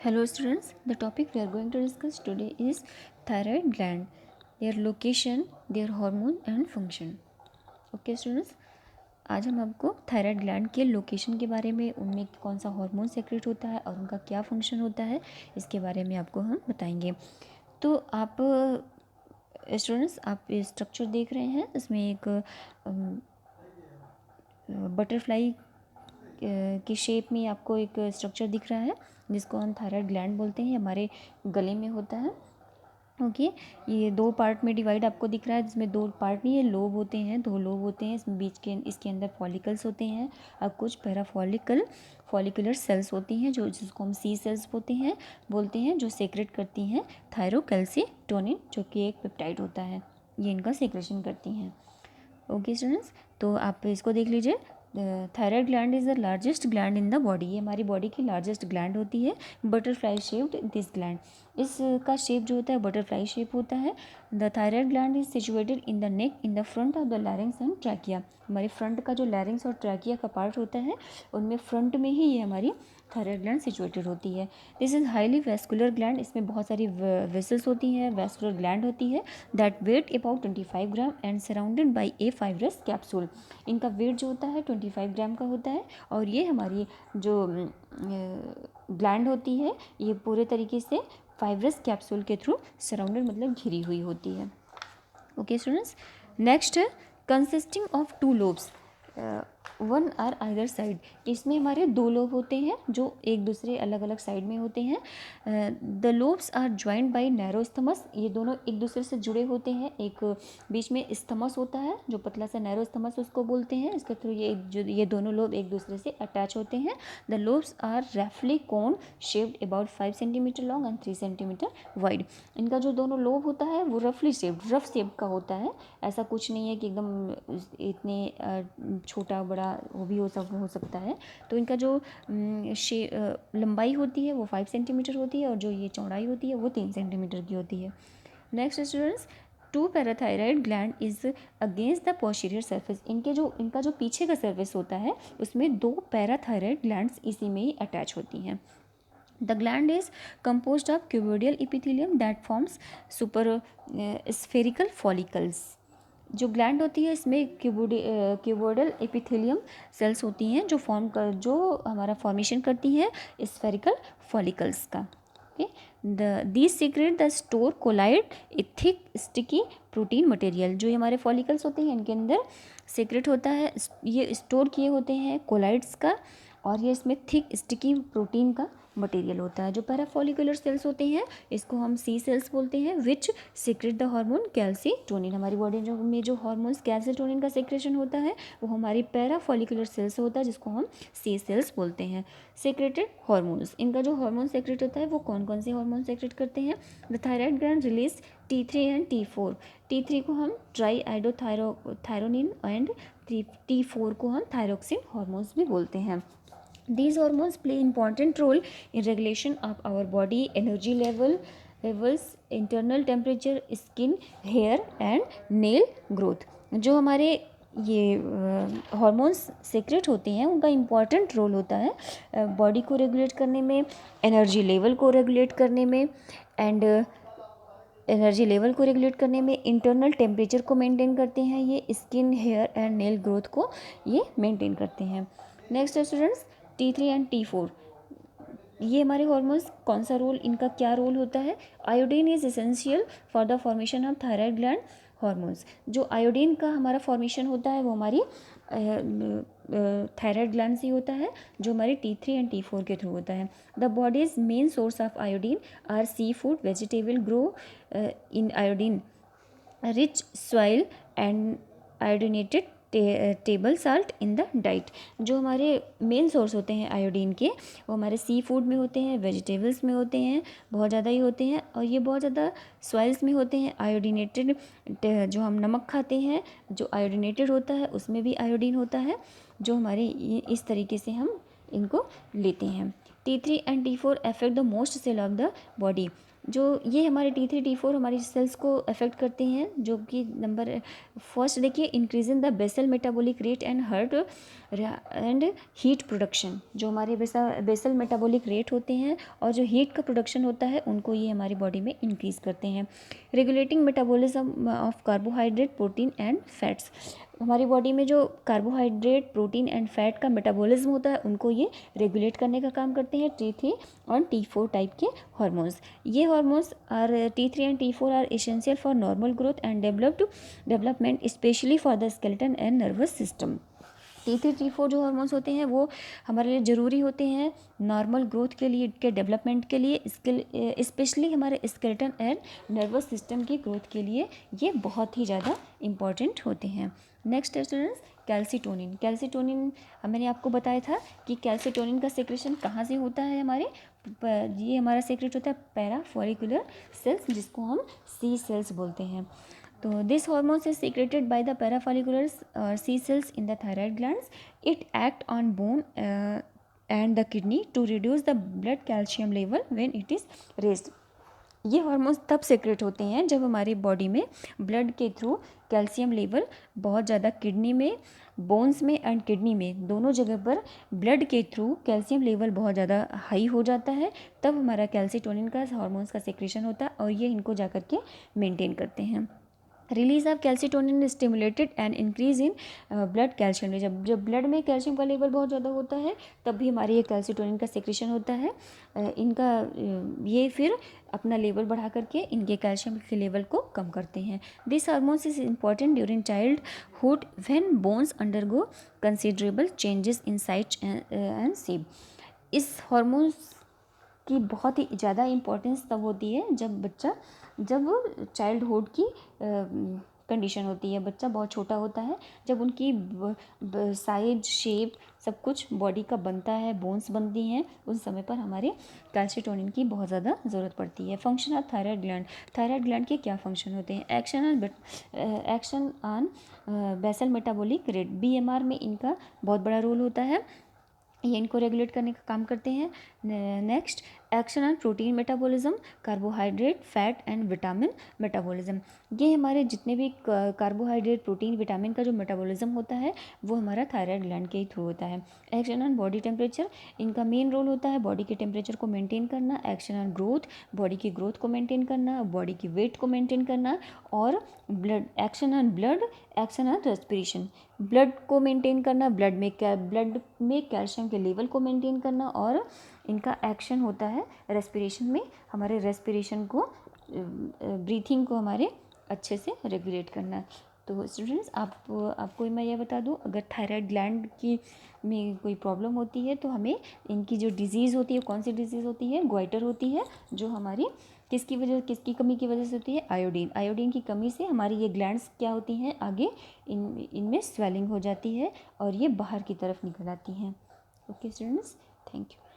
Hello students, the topic we are going to discuss today is thyroid gland, their location, their hormone and function. Okay students, आज हम आपको thyroid gland के location के बारे में, उनमें कौन सा हार्मोन सेक्रेट होता है और उनका क्या फंक्शन होता है, इसके बारे में आपको हम बताएंगे। तो आप स्टूडेंट्स, आप स्ट्रक्चर देख रहे हैं, इसमें एक बटरफ्लाई की शेप में आपको एक स्ट्रक्चर दिख रहा है जिसको हम थायराइड ग्लैंड बोलते हैं। हमारे गले में होता है। ओके, ये दो पार्ट में डिवाइड आपको दिख रहा है, जिसमें दो पार्ट नहीं, ये लोब होते हैं, दो लोब होते हैं। इसमें बीच के इसके अंदर फॉलिकल्स होते हैं और कुछ फॉलिकुलर सेल्स होती हैं जिसको हम सी सेल्स बोलते हैं, जो सेक्रेट करती हैं थायरोकैल्सिटोनिन, जो कि एक पेप्टाइड होता है। ये इनका सेक्रेशन करती हैं। ओके स्टूडेंट्स, तो आप इसको देख लीजिए। Thyroid gland is the largest gland in the body. ये हमारी बॉडी की लार्जेस्ट ग्लैंड होती है। बटरफ्लाई शेप्ड दिस ग्लैंड, इसका शेप जो होता है बटरफ्लाई शेप होता है। The thyroid gland is situated in the neck in the front of the larynx and trachea. हमारे फ्रंट का जो लैरिंग्स और ट्रैकिया का पार्ट होता है, उनमें फ्रंट में ही ये हमारी थायराइड ग्लैंड सिचुएटेड होती है। This is highly vascular gland. इसमें बहुत सारी वेसल्स होती हैं, वेस्कुलर ग्लैंड होती है। That weight about 25 gram and surrounded by a fibrous capsule. इनका वेट जो होता है 25 ग्राम का होता है और ये हमारी जो ग्लैंड होती है ये पूरे तरीके से फाइब्रस कैप्सूल के थ्रू सराउंडेड, मतलब घिरी हुई होती है। ओके स्टूडेंट्स, नेक्स्ट है consisting of 2 lobes, 1 are either side. इसमें हमारे 2 लोब होते हैं जो एक दूसरे अलग अलग साइड में होते हैं। The lobes are joint by narrow isthmus. ये दोनों एक दूसरे से जुड़े होते हैं। एक बीच में स्थमस होता है जो पतला सा, नैरो स्थमस उसको बोलते हैं। इसके थ्रू ये दोनों लोब एक दूसरे से अटैच होते हैं। द लोब्स आर रफली cone shaped about 5 centimetre long and 3 centimetre wide. इनका जो दोनों लोब होता है वो रफ शेप का होता है। ऐसा कुछ नहीं है कि एकदम इतने छोटा बड़ा वो भी हो सकता है। तो इनका जो लंबाई होती है वो 5 सेंटीमीटर होती है और जो ये चौड़ाई होती है वो 3 सेंटीमीटर की होती है। Next students, 2 parathyroid gland is against the posterior surface. इनका जो पीछे का सर्फेस होता है उसमें 2 पैराथायराइड ग्लैंड्स इसी में ही अटैच होती हैं। The gland is composed of cuboidal epithelium that forms super spherical follicles. जो ग्लैंड होती है इसमें क्यूबोइडल एपिथेलियम सेल्स होती हैं जो हमारा फॉर्मेशन करती हैं स्फेरिकल फॉलिकल्स का। Okay, these secrete the store colloid a thick sticky protein material. जो हमारे फॉलिकल्स होते हैं इनके अंदर सीक्रेट होता है, ये स्टोर किए होते हैं कोलाइड्स का, और ये इसमें थिक स्टिकी प्रोटीन का मटेरियल होता है। जो पैराफॉलिकुलर सेल्स होते हैं इसको हम सी सेल्स बोलते हैं, विच सीक्रेट द हार्मोन कैल्सिटोनिन। हमारी बॉडी में जो हार्मोन्स कैल्सिटोनिन का सेक्रेशन होता है वो हमारी पैराफॉलिकुलर सेल्स होता है, जिसको हम सी सेल्स बोलते हैं। सेक्रेटेड हार्मोन्स, इनका जो हार्मोन सेक्रेट होता है वो कौन कौन से हार्मोन सेक्रेट करते हैं? The thyroid gland release T3 and T4। T3 को हम ट्राई आइडोथायरोनिन एंड T4 को हम थायरोक्सिन हार्मोन्स भी बोलते हैं। These hormones play important role in regulation of our body energy levels, internal temperature, skin, hair and nail growth। जो हमारे ये हॉर्मोन्स सेक्रेट होते हैं उनका इम्पॉर्टेंट रोल होता है बॉडी को रेगुलेट करने में, एनर्जी लेवल को रेगुलेट करने में इंटरनल टेम्परेचर को मेंटेन करते हैं, ये skin, hair and nail growth को ये मेंटेन करते हैं। Next students, T3 and T4, ये हमारे हॉर्मोन्स कौन सा रोल, इनका क्या रोल होता है? Iodine is essential for the formation of thyroid gland hormones. जो आयोडीन का हमारा फॉर्मेशन होता है वो हमारी थायराइड ग्लैंड से होता है, जो हमारे T3 एंड T4 के थ्रू होता है। The body's main source of iodine are sea food, vegetable grow in iodine rich soil and iodinated table salt in the diet. जो हमारे मेन सोर्स होते हैं आयोडीन के वो हमारे सी फूड में होते हैं, वेजिटेबल्स में होते हैं, बहुत ज़्यादा ही होते हैं, और ये बहुत ज़्यादा सॉइल्स में होते हैं। आयोडीनेटेड जो हम नमक खाते हैं जो आयोडीनेटेड होता है उसमें भी आयोडीन होता है, जो हमारे इस तरीके से हम इनको लेते हैं। T3 and T4 affect the most cell of the body. जो ये हमारे T3 T4 हमारी सेल्स को अफेक्ट करते हैं, जो कि नंबर फर्स्ट देखिए, increase in the basal metabolic rate and heart and heat production. जो हमारे बेसल मेटाबॉलिक रेट होते हैं और जो हीट का प्रोडक्शन होता है, उनको ये हमारी बॉडी में इंक्रीज़ करते हैं। Regulating metabolism of carbohydrate, protein and fats. हमारी बॉडी में जो कार्बोहाइड्रेट, प्रोटीन एंड फैट का मेटाबॉलिज्म होता है, उनको ये रेगुलेट करने का काम करते हैं T3 और T4 टाइप के हार्मोन्स। ये hormones are T3 and T4 are essential for normal growth and development, specially for the skeleton and nervous system. T3 T4 जो हार्मोन्स होते हैं वो हमारे लिए ज़रूरी होते हैं नॉर्मल ग्रोथ के लिए, के डेवलपमेंट के लिए, स्पेशली हमारे स्केलेटन एंड नर्वस सिस्टम की ग्रोथ के लिए ये बहुत ही ज़्यादा इम्पॉर्टेंट होते हैं। नेक्स्ट है स्टूडेंट्स कैल्सीटोनिन। कैल्सीटोनिन मैंने आपको बताया था कि कैल्सीटोनिन का सेक्रेशन कहाँ से होता है हमारे, ये हमारा सेक्रेट होता है पैरा फॉलिकुलर सेल्स, जिसको हम सी सेल्स बोलते हैं। तो this hormones is secreted by the parafollicular C cells in the thyroid glands. It act on bone and the kidney to reduce the blood calcium level when it is raised. ये hormones तब secret होते हैं जब हमारी body में blood के through calcium level बहुत ज़्यादा, किडनी में, बोन्स में एंड किडनी में दोनों जगह पर ब्लड के थ्रू कैल्शियम लेवल बहुत ज़्यादा हाई हो जाता है, तब हमारा कैल्सीटोनिन का हार्मोन्स का सेक्रेशन होता है और ये इनको जा कर के मेनटेन करते हैं। Release of calcitonin stimulated and increase in blood calcium. जब ब्लड में कैल्शियम का लेवल बहुत ज़्यादा होता है, तब भी हमारे ये कैल्सीटोनिन का सेक्रेशन होता है। इनका ये फिर अपना लेवल बढ़ा करके इनके कैल्शियम के लेवल को कम करते हैं। This hormones is important during childhood when bones undergo considerable changes in size and shape. इस हार्मोन्स की बहुत ही ज़्यादा इम्पोर्टेंस तब होती है जब चाइल्डहुड की कंडीशन होती है, बच्चा बहुत छोटा होता है, जब उनकी साइज, शेप, सब कुछ बॉडी का बनता है, बोन्स बनती हैं, उस समय पर हमारे कैल्सीटोनिन की बहुत ज़्यादा ज़रूरत पड़ती है। Function of thyroid gland. Thyroid gland के क्या फंक्शन होते हैं? Action on basal metabolic rate, BMR में इनका बहुत बड़ा रोल होता है, ये इनको रेगुलेट करने का काम करते हैं। Next, action on protein metabolism, carbohydrate, fat and vitamin metabolism. ये हमारे जितने भी कार्बोहाइड्रेट, प्रोटीन, विटामिन का जो मेटाबॉलिज्म होता है, वो हमारा थायराइड ग्लैंड के ही थ्रू होता है। एक्शन ऑन बॉडी टेम्परेचर, इनका मेन रोल होता है बॉडी के टेम्परेचर को मेंटेन करना। एक्शन ऑन ग्रोथ, बॉडी की ग्रोथ को मेंटेन करना, बॉडी की वेट को मेंटेन करना। और blood, action on blood, action on respiration, blood को मेंटेन करना, ब्लड में कैल्शियम के लेवल को मेंटेन करना। और इनका एक्शन होता है रेस्पिरेशन में, हमारे रेस्पिरेशन को, ब्रीथिंग को हमारे अच्छे से रेगुलेट करना। तो स्टूडेंट्स, आपको मैं ये बता दूं, अगर थायराइड ग्लैंड की में कोई प्रॉब्लम होती है तो हमें इनकी जो डिज़ीज़ होती है, कौन सी डिज़ीज़ होती है? गोइटर होती है, जो हमारी किसकी कमी की वजह से होती है? आयोडीन की कमी से हमारी ये ग्लैंड्स क्या होती हैं, आगे इनमें स्वेलिंग हो जाती है और ये बाहर की तरफ निकल आती हैं। Okay students, thank you.